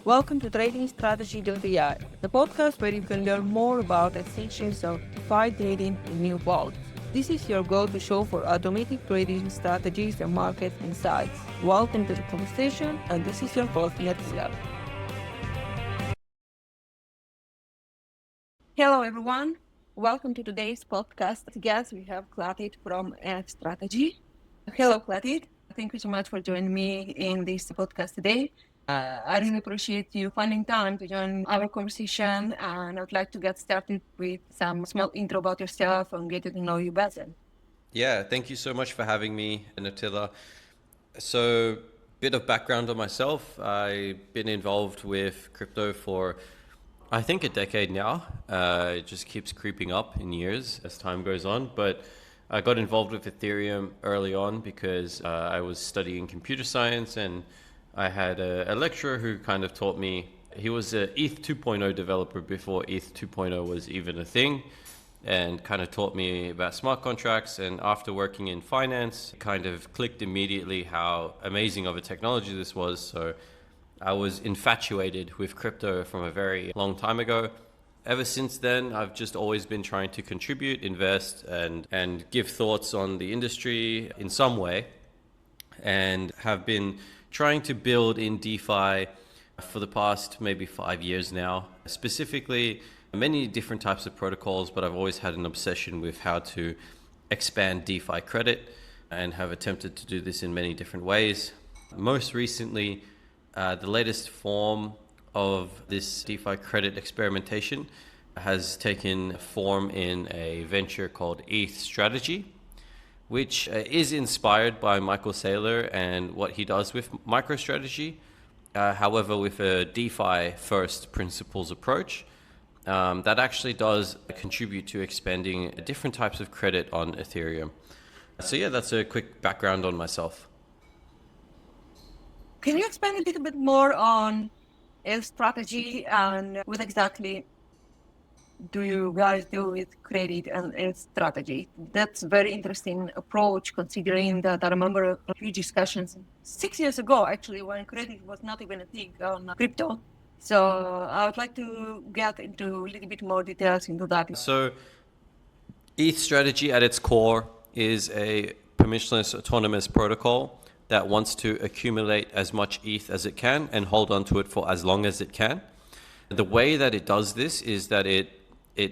Welcome to Trading Strategy.ai, the podcast where you can learn more about essentials of DeFi trading in new vaults. This is your go-to show for automatic trading strategies and market insights. Welcome to the conversation, and this is your host, Natsila. Hello, everyone. Welcome to today's podcast. Guest, we have Clouted from EthStrategy. Hello, Clouted. Thank you so much for joining me in this podcast today. I really appreciate you finding time to join our conversation, and I would like to get started with some small intro about yourself and get to know you better. Yeah, thank you so much for having me, Natila. So, bit of background on myself. I've been involved with crypto for, I think, a decade now. It just keeps creeping up in years as time goes on. But I got involved with Ethereum early on because I was studying computer science, and I had a lecturer who kind of taught me. He was an ETH 2.0 developer before ETH 2.0 was even a thing, and kind of taught me about smart contracts. And after working in finance, it kind of clicked immediately how amazing of a technology this was. So I was infatuated with crypto from a very long time ago. Ever since then, I've just always been trying to contribute, invest, and give thoughts on the industry in some way, and have been trying to build in DeFi for the past maybe 5 years now. Specifically, many different types of protocols, but I've always had an obsession with how to expand DeFi credit and have attempted to do this in many different ways. Most recently, the latest form of this DeFi credit experimentation has taken form in a venture called EthStrategy, which is inspired by Michael Saylor and what he does with MicroStrategy, however with a DeFi first principles approach that actually does contribute to expanding different types of credit on Ethereum. So yeah, that's a quick background on myself. Can you expand a little bit more on EthStrategy and what exactly do you guys do with credit and strategy? That's a very interesting approach, considering that I remember a few discussions 6 years ago, actually, when credit was not even a thing on crypto. So I would like to get into a little bit more details into that. So EthStrategy at its core is a permissionless autonomous protocol that wants to accumulate as much ETH as it can and hold on to it for as long as it can. The way that it does this is that it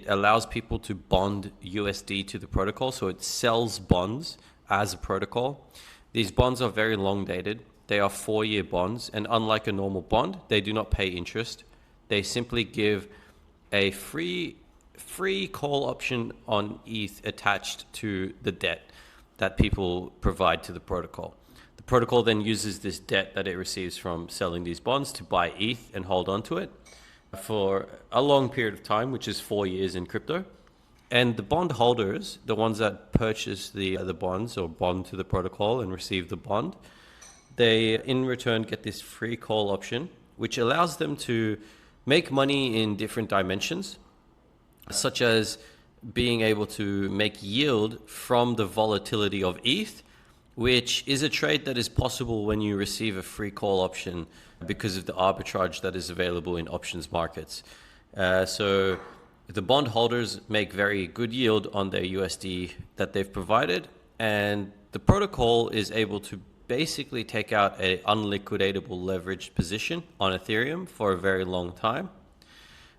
allows people to bond USD to the protocol. So it sells bonds as a protocol. These bonds are very long dated. They are 4-year bonds. And unlike a normal bond, they do not pay interest. They simply give a free call option on ETH attached to the debt that people provide to the protocol. The protocol then uses this debt that it receives from selling these bonds to buy ETH and hold on to it for a long period of time, which is 4 years in crypto. And the bond holders, the ones that purchase the bonds or bond to the protocol and receive the bond, they in return get this free call option, which allows them to make money in different dimensions, such as being able to make yield from the volatility of ETH, which is a trade that is possible when you receive a free call option because of the arbitrage that is available in options markets. So the bond holders make very good yield on their USD that they've provided, and the protocol is able to basically take out an unliquidatable leveraged position on Ethereum for a very long time.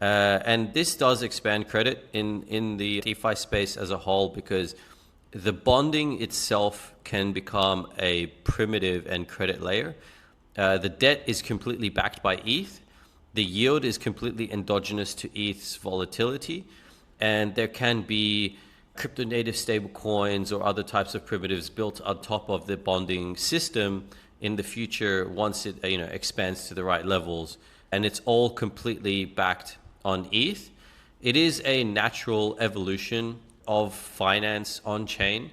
And this does expand credit in the DeFi space as a whole, because the bonding itself can become a primitive and credit layer. The debt is completely backed by ETH. The yield is completely endogenous to ETH's volatility. And there can be crypto native stablecoins or other types of primitives built on top of the bonding system in the future once it expands to the right levels. And it's all completely backed on ETH. It is a natural evolution of finance on chain.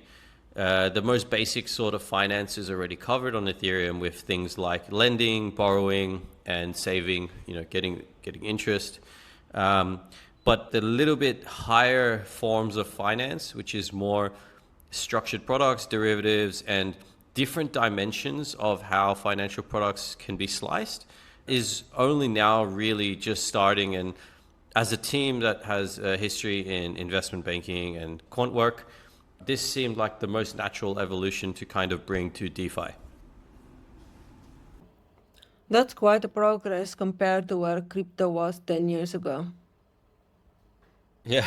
The most basic sort of finance is already covered on Ethereum with things like lending, borrowing, and saving, getting interest. But the little bit higher forms of finance, which is more structured products, derivatives, and different dimensions of how financial products can be sliced, is only now really just starting. And as a team that has a history in investment banking and quant work, this seemed like the most natural evolution to kind of bring to DeFi. That's quite a progress compared to where crypto was 10 years ago. Yeah,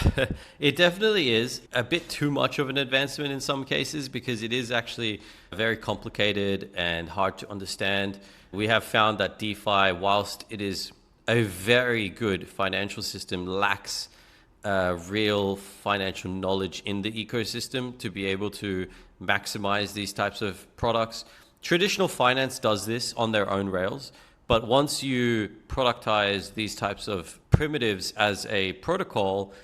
it definitely is a bit too much of an advancement in some cases because it is actually very complicated and hard to understand. We have found that DeFi, whilst it is a very good financial system, lacks real financial knowledge in the ecosystem to be able to maximize these types of products. Traditional finance does this on their own rails, but once you productize these types of primitives as a protocol,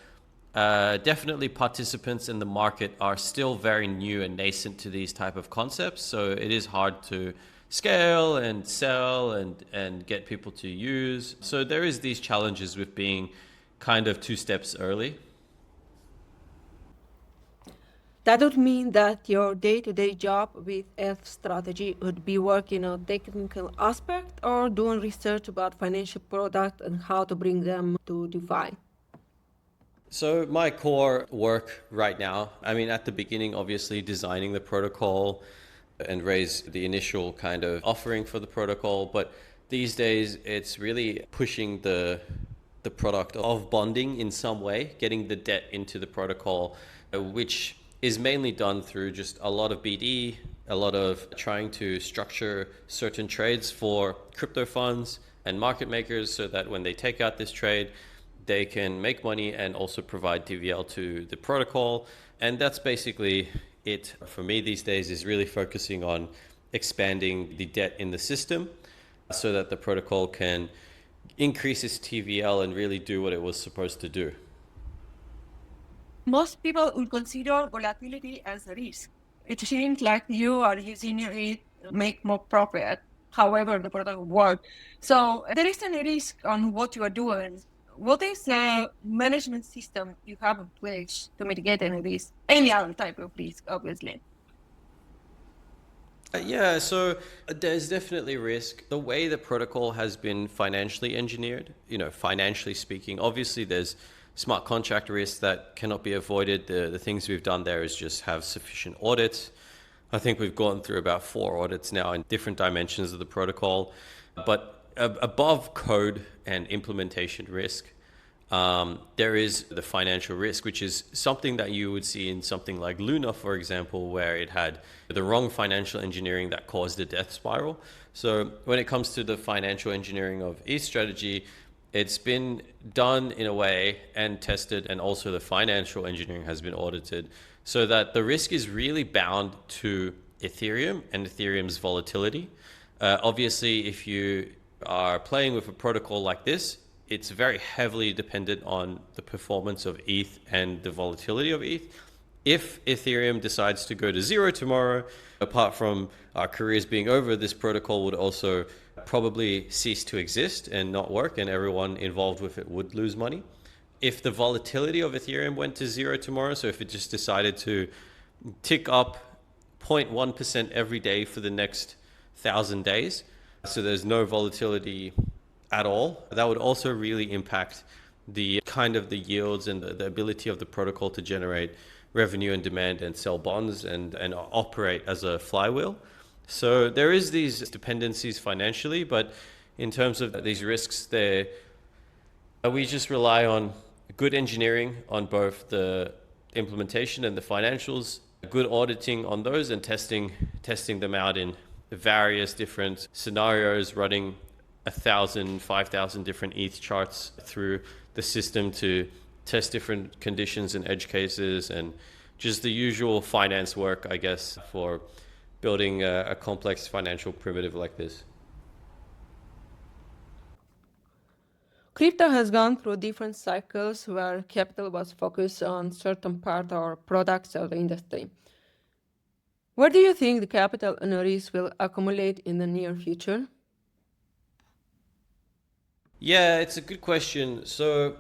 definitely participants in the market are still very new and nascent to these type of concepts. So it is hard to scale and sell and get people to use. So there is these challenges with being kind of 2 steps early. That would mean that your day-to-day job with EthStrategy would be working on technical aspect or doing research about financial products and how to bring them to DeFi. So my core work right now, I mean, at the beginning, obviously designing the protocol and raise the initial kind of offering for the protocol. But these days, it's really pushing the product of bonding in some way, getting the debt into the protocol, which is mainly done through just a lot of BD, a lot of trying to structure certain trades for crypto funds and market makers so that when they take out this trade, they can make money and also provide TVL to the protocol. And that's basically it for me these days, is really focusing on expanding the debt in the system so that the protocol can increase its TVL and really do what it was supposed to do. Most people would consider volatility as a risk. It seems like you are using it to make more profit, however the product works. So there is a risk on what you are doing. What is the management system you have in place to mitigate any risk? Any other type of risk, obviously. Yeah, so there's definitely risk. The way the protocol has been financially engineered, financially speaking, obviously there's smart contract risk that cannot be avoided. The things we've done there is just have sufficient audits. I think we've gone through about 4 audits now in different dimensions of the protocol. But above code and implementation risk, there is the financial risk, which is something that you would see in something like Luna, for example, where it had the wrong financial engineering that caused a death spiral. So when it comes to the financial engineering of EthStrategy, it's been done in a way and tested, and also the financial engineering has been audited so that the risk is really bound to Ethereum and Ethereum's volatility. Obviously, if you are playing with a protocol like this, it's very heavily dependent on the performance of ETH and the volatility of ETH. If Ethereum decides to go to 0 tomorrow, apart from our careers being over, this protocol would also probably cease to exist and not work, and everyone involved with it would lose money. If the volatility of Ethereum went to 0 tomorrow, so if it just decided to tick up 0.1% every day for the next 1,000 days, so there's no volatility at all, that would also really impact the kind of the yields and the ability of the protocol to generate revenue and demand and sell bonds and operate as a flywheel. So there is these dependencies financially, but in terms of these risks, we just rely on good engineering on both the implementation and the financials, good auditing on those, and testing them out in various different scenarios, running 1,000, 5,000 different ETH charts through the system to test different conditions and edge cases, and just the usual finance work, I guess, for building a complex financial primitive like this. Crypto has gone through different cycles where capital was focused on certain part or products of the industry. Where do you think the capital and risk will accumulate in the near future? Yeah, it's a good question. So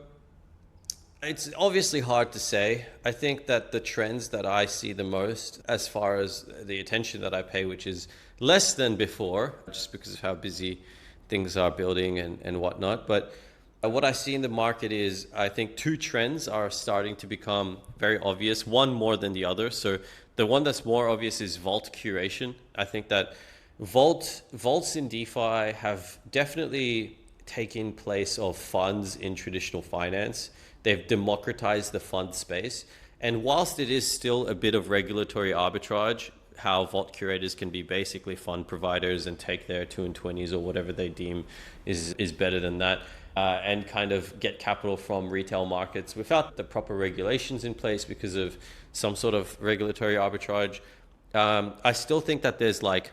it's obviously hard to say. I think that the trends that I see the most, as far as the attention that I pay, which is less than before, just because of how busy things are building and whatnot. But what I see in the market is, I think two trends are starting to become very obvious, one more than the other. So the one that's more obvious is vault curation. I think that vaults in DeFi have definitely taken place of funds in traditional finance. They've democratized the fund space. And whilst it is still a bit of regulatory arbitrage, how vault curators can be basically fund providers and take their 2 and 20s or whatever they deem is better than that, and kind of get capital from retail markets without the proper regulations in place because of some sort of regulatory arbitrage. I still think that there's like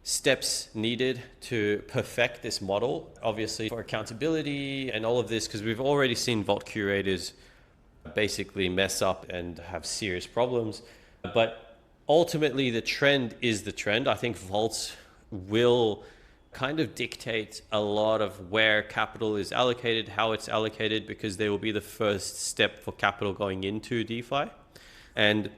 steps needed to perfect this model, obviously for accountability and all of this, because we've already seen vault curators basically mess up and have serious problems. But ultimately, the trend is the trend. I think vaults will kind of dictate a lot of where capital is allocated, how it's allocated, because they will be the first step for capital going into DeFi. And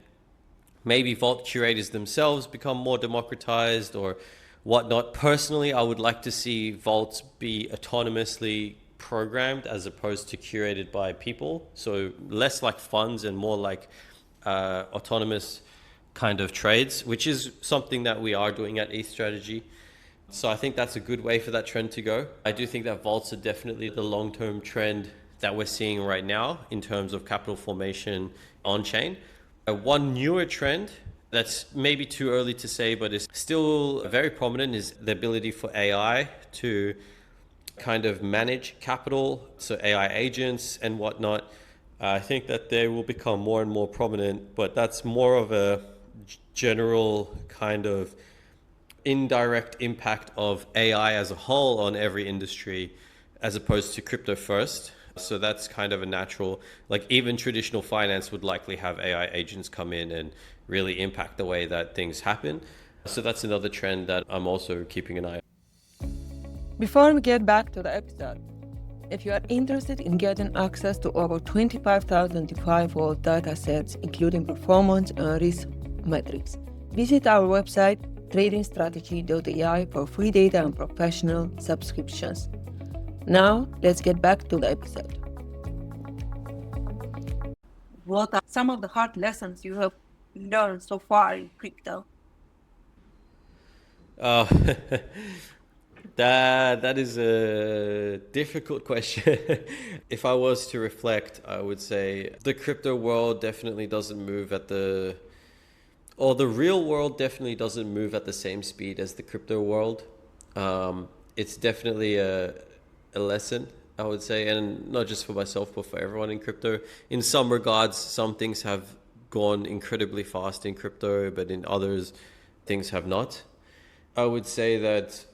maybe vault curators themselves become more democratized or whatnot. Personally, I would like to see vaults be autonomously programmed as opposed to curated by people. So less like funds and more like autonomous kind of trades, which is something that we are doing at EthStrategy. So I think that's a good way for that trend to go. I do think that vaults are definitely the long-term trend that we're seeing right now in terms of capital formation on-chain. One newer trend that's maybe too early to say, but is still very prominent, is the ability for AI to kind of manage capital, so AI agents and whatnot. I think that they will become more and more prominent, but that's more of a general kind of indirect impact of AI as a whole on every industry as opposed to crypto first. So that's kind of a natural, like even traditional finance would likely have AI agents come in and really impact the way that things happen. So that's another trend that I'm also keeping an eye on. Before we get back to the episode, if you are interested in getting access to over 25,000 DeFi Vault datasets, including performance and risk metrics, visit our website tradingstrategy.ai for free data and professional subscriptions. Now, let's get back to the episode. What are some of the hard lessons you have learned so far in crypto? That is a difficult question. If I was to reflect, I would say the crypto world definitely doesn't move at the real world definitely doesn't move at the same speed as the crypto world. It's definitely a lesson, I would say, and not just for myself, but for everyone in crypto. In some regards, some things have gone incredibly fast in crypto, but in others, things have not. I would say that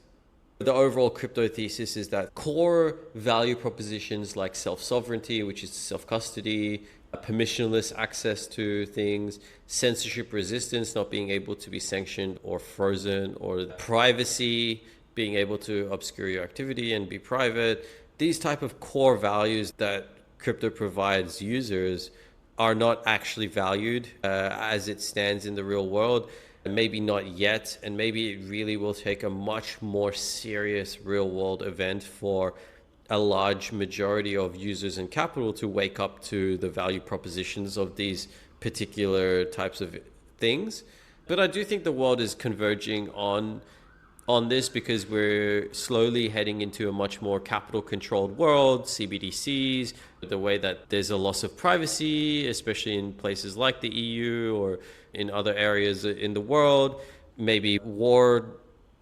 the overall crypto thesis is that core value propositions like self-sovereignty, which is self-custody, permissionless access to things, censorship resistance, not being able to be sanctioned or frozen, or privacy, being able to obscure your activity and be private. These type of core values that crypto provides users are not actually valued as it stands in the real world. Maybe not yet, and maybe it really will take a much more serious real world event for a large majority of users and capital to wake up to the value propositions of these particular types of things. But I do think the world is converging on this because we're slowly heading into a much more capital controlled world, CBDCs, the way that there's a loss of privacy, especially in places like the EU or in other areas in the world. Maybe war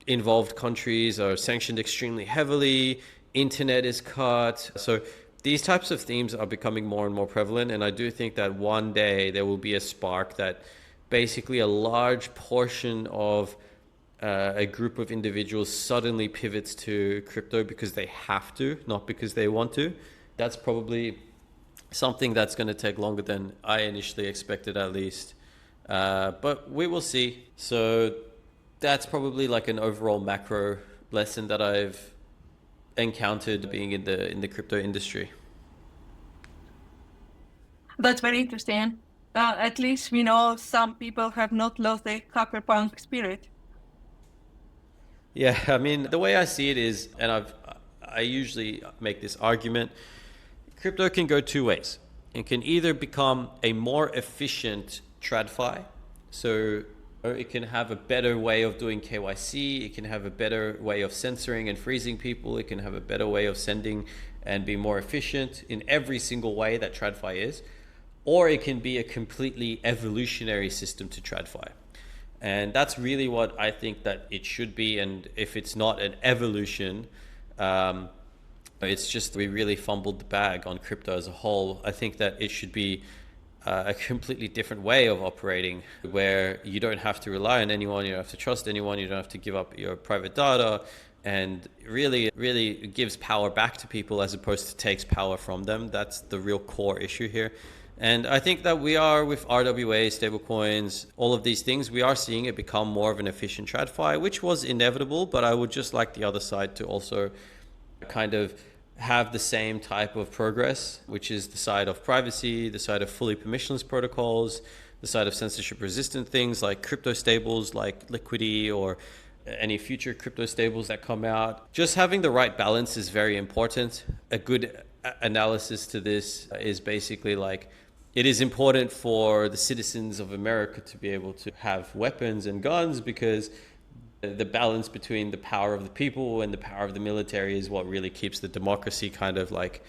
involved countries are sanctioned extremely heavily, internet is cut. So these types of themes are becoming more and more prevalent, and I do think that one day there will be a spark that basically a large portion of a group of individuals suddenly pivots to crypto because they have to, not because they want to. That's probably something that's going to take longer than I initially expected, at least. But we will see. So that's probably like an overall macro lesson that I've encountered being in the crypto industry. That's very interesting. At least we know some people have not lost their cyberpunk spirit. Yeah, I mean, the way I see it is, and I usually make this argument, crypto can go two ways. It can either become a more efficient TradFi, so it can have a better way of doing KYC, it can have a better way of censoring and freezing people, it can have a better way of sending and be more efficient in every single way that TradFi is, or it can be a completely evolutionary system to TradFi. And that's really what I think that it should be. And if it's not an evolution, it's just we really fumbled the bag on crypto as a whole. I think that it should be a completely different way of operating, where you don't have to rely on anyone, you don't have to trust anyone, you don't have to give up your private data, and really gives power back to people as opposed to takes power from them. That's the real core issue here. And I think that we are, with RWA, stablecoins, all of these things, we are seeing it become more of an efficient TradFi, which was inevitable, but I would just like the other side to also kind of have the same type of progress, which is the side of privacy, the side of fully permissionless protocols, the side of censorship resistant things like crypto stables like Liquidity or any future crypto stables that come out. Just having the right balance is very important. A good analysis to this is basically like, it is important for the citizens of America to be able to have weapons and guns, because the balance between the power of the people and the power of the military is what really keeps the democracy kind of like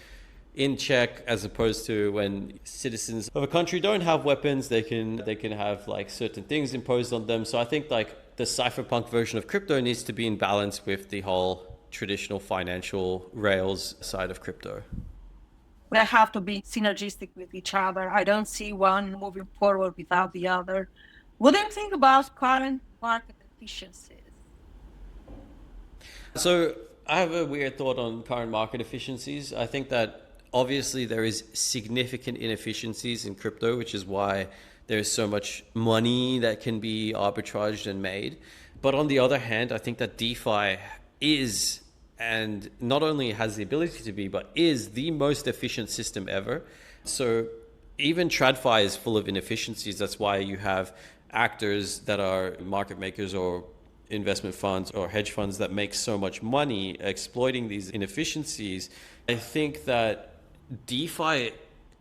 in check, as opposed to when citizens of a country don't have weapons, they can have like certain things imposed on them. So I think like the cypherpunk version of crypto needs to be in balance with the whole traditional financial rails side of crypto. They have to be synergistic with each other. I don't see one moving forward without the other. What do you think about current market efficiencies? So I have a weird thought on current market efficiencies. I think that obviously there is significant inefficiencies in crypto, which is why there's so much money that can be arbitraged and made. But on the other hand, I think that DeFi is, and not only has the ability to be, but is the most efficient system ever. So even TradFi is full of inefficiencies. That's why you have actors that are market makers or investment funds or hedge funds that make so much money exploiting these inefficiencies. I think that DeFi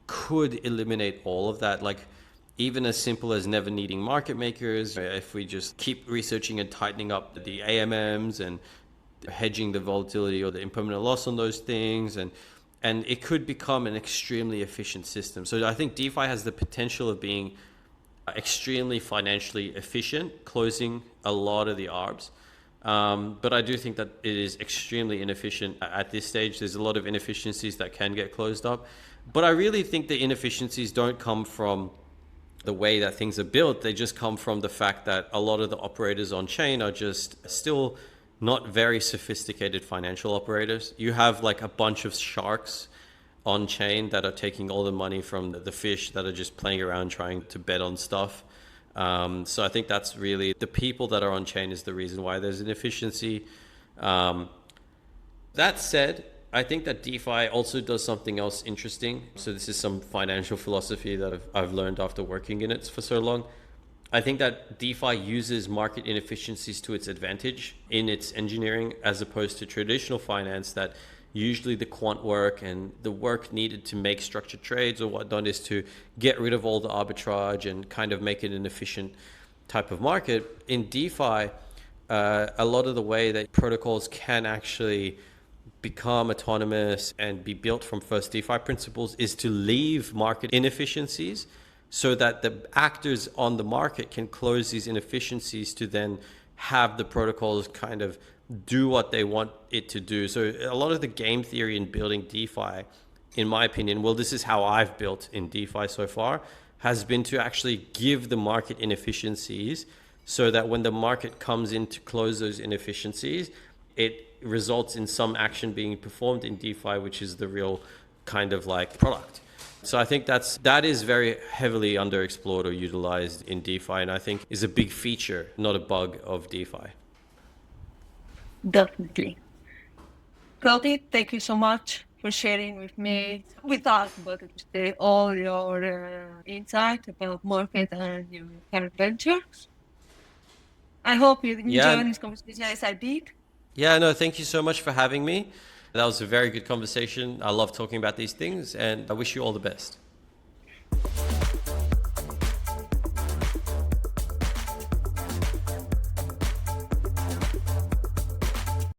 could eliminate all of that, like even as simple as never needing market makers. If we just keep researching and tightening up the AMMs and hedging the volatility or the impermanent loss on those things, and it could become an extremely efficient system. So I think DeFi has the potential of being extremely financially efficient, closing a lot of the arbs. But I do think that it is extremely inefficient at this stage. There's a lot of inefficiencies that can get closed up. But I really think the inefficiencies don't come from the way that things are built. They just come from the fact that a lot of the operators on chain are just still not very sophisticated financial operators. You have like a bunch of sharks on chain that are taking all the money from the fish that are just playing around trying to bet on stuff. So I think that's really the people that are on chain is the reason why there's inefficiency. That said, I think that DeFi also does something else interesting. So this is some financial philosophy that I've learned after working in it for so long. I think that DeFi uses market inefficiencies to its advantage in its engineering, as opposed to traditional finance that usually the quant work and the work needed to make structured trades or whatnot is to get rid of all the arbitrage and kind of make it an efficient type of market. In DeFi, a lot of the way that protocols can actually become autonomous and be built from first DeFi principles is to leave market inefficiencies so that the actors on the market can close these inefficiencies to then have the protocols kind of do what they want it to do. So a lot of the game theory in building DeFi, in my opinion, well, this is how I've built in DeFi so far, has been to actually give the market inefficiencies so that when the market comes in to close those inefficiencies, it results in some action being performed in DeFi, which is the real kind of like product. So I think that is very heavily underexplored or utilized in DeFi, and I think is a big feature, not a bug of DeFi. Definitely. Clouted, thank you so much for sharing with us, but today, all your insight about market and your current ventures. I hope you enjoyed this conversation as I did. Yeah, no, thank you so much for having me. That was a very good conversation. I love talking about these things, and I wish you all the best.